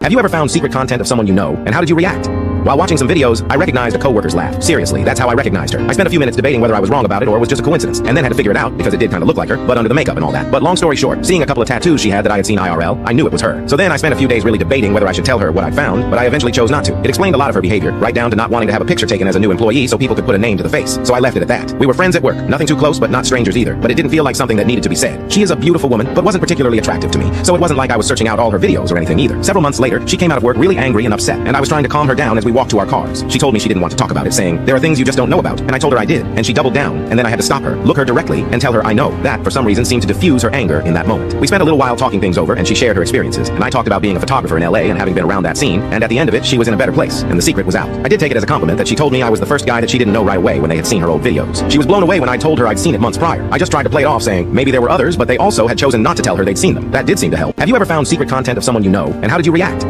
Have you ever found secret content of someone you know, and how did you react? While watching some videos, I recognized a coworker's laugh. Seriously, that's how I recognized her. I spent a few minutes debating whether I was wrong about it or it was just a coincidence, and then had to figure it out because it did kind of look like her, but under the makeup and all that. But long story short, seeing a couple of tattoos she had that I had seen IRL, I knew it was her. So then I spent a few days really debating whether I should tell her what I found, but I eventually chose not to. It explained a lot of her behavior, right down to not wanting to have a picture taken as a new employee so people could put a name to the face. So I left it at that. We were friends at work, nothing too close, but not strangers either. But it didn't feel like something that needed to be said. She is a beautiful woman, but wasn't particularly attractive to me, so it wasn't like I was searching out all her videos or anything either. Several months later, she came out of work really angry and upset, and I was trying to calm her down as we walked to our cars. She told me she didn't want to talk about it, saying, there are things you just don't know about, and I told her I did, and she doubled down, and then I had to stop her, look her directly, and tell her I know. That, for some reason, seemed to diffuse her anger in that moment. We spent a little while talking things over, and she shared her experiences, and I talked about being a photographer in LA and having been around that scene, and at the end of it, she was in a better place, and the secret was out. I did take it as a compliment that she told me I was the first guy that she didn't know right away when they had seen her old videos. She was blown away when I told her I'd seen it months prior. I just tried to play it off saying, maybe there were others, but they also had chosen not to tell her they'd seen them. That did seem to help. Have you ever found secret content of someone you know, and how did you react?